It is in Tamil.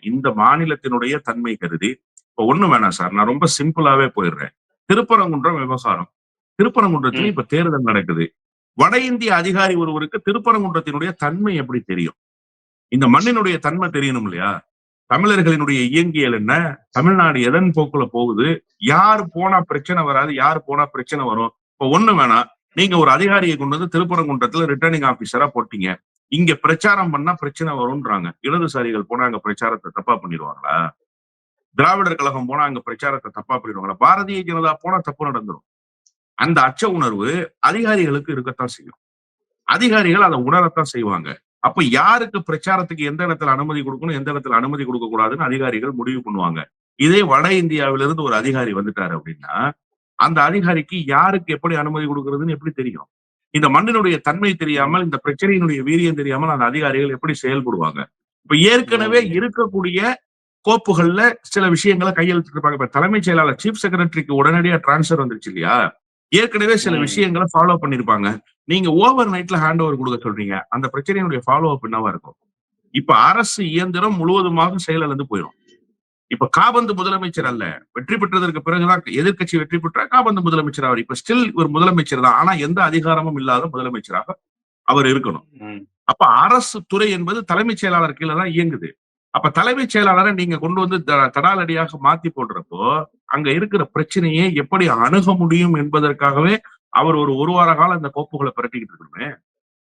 இந்த மாநிலத்தினுடைய தன்மை கருதி இப்ப ஒண்ணு வேணாம் சார். நான் ரொம்ப சிம்பிளாவே போயிடுறேன். திருப்பரங்குன்றம் விவகாரம். திருப்பரங்குன்றத்துல ம். இப்ப தேர்தல் நடக்குது. வட இந்திய அதிகாரி ஒருவருக்கு திருப்பரங்குன்றத்தினுடைய தன்மை எப்படி தெரியும்? இந்த மண்ணினுடைய தன்மை தெரியணும் இல்லையா? தமிழர்களினுடைய இயங்கியல் என்ன? தமிழ்நாடு எதன் போக்குல போகுது? யார் போனா பிரச்சனை வராது? யார் போனா பிரச்சனை வரும்? இப்ப ஒண்ணு வேணாம். நீங்க ஒரு அதிகாரியை கொண்டு வந்து திருப்பரங்குன்றத்துல ரிட்டர்னிங் ஆபீசரா போட்டீங்க. இங்க பிரச்சாரம் பண்ணா பிரச்சனை வரும்ன்றாங்க. இடதுசாரிகள் போனா அங்க பிரச்சாரத்தை தப்பா பண்ணிடுவாங்களா? திராவிடர் கழகம் போனா அங்க பிரச்சாரத்தை தப்பா பண்ணிடுவாங்களா? பாரதிய ஜனதா போனா தப்பு நடந்துரும். அந்த அச்ச உணர்வு அதிகாரிகளுக்கு இருக்கத்தான் செய்யும். அதிகாரிகள் அதை உணரத்தான் செய்வாங்க. அப்ப யாருக்கு பிரச்சாரத்துக்கு எந்த இடத்துல அனுமதி கொடுக்கணும், எந்த இடத்துல அனுமதி கொடுக்க கூடாதுன்னு அதிகாரிகள் முடிவு பண்ணுவாங்க. இதே வட இந்தியாவிலிருந்து ஒரு அதிகாரி வந்துட்டாரு அப்படின்னா, அந்த அதிகாரிக்கு யாருக்கு எப்படி அனுமதி கொடுக்கிறதுன்னு எப்படி தெரியும்? இந்த மண்ணினுடைய தன்மை தெரியாமல், இந்த பிரச்சனையினுடைய வீரியம் தெரியாமல் அந்த அதிகாரிகள் எப்படி செயல்படுவாங்க? இப்ப ஏற்கனவே இருக்கக்கூடிய கோப்புகள்ல சில விஷயங்களை கையெழுத்திட்டு இருப்பாங்க. இப்ப தலைமைச் செயலாளர் சீஃப் செக்ரட்டரிக்கு உடனடியா டிரான்ஸ்பர் வந்துருச்சு இல்லையா? ஏற்கனவே சில விஷயங்களை ஃபாலோ பண்ணிருப்பாங்க. நீங்க ஓவர் நைட்ல ஹேண்ட் ஓவர் கொடுக்க சொல்றீங்க. அந்த பிரச்சனையினுடைய ஃபாலோ அப் என்னவா இருக்கும்? இப்ப அரசு இயந்திரம் முழுவதுமாக செயலிழந்து போயிடும். இப்ப காபந்து முதலமைச்சர் அல்ல. வெற்றி பெற்றதற்கு பிறகுதான் எதிர்க்கட்சி வெற்றி பெற்றா காபந்து முதலமைச்சர் அவர். இப்ப ஸ்டில் ஒரு முதலமைச்சர் தான். ஆனா எந்த அதிகாரமும் இல்லாத முதலமைச்சராக அவர் இருக்கணும். அப்ப அரசு துறை என்பது தலைமைச் செயலாளர் கீழே தான் இயங்குது. அப்ப தலைமைச் செயலாளரை நீங்க கொண்டு வந்து தடாலடியாக மாத்தி போடுறப்போ அங்க இருக்கிற பிரச்சனையை எப்படி அணுக முடியும் என்பதற்காகவே அவர் ஒரு வார காலம் இந்த கோப்புகளை பிரட்டிக்கிட்டு இருக்கணுமே.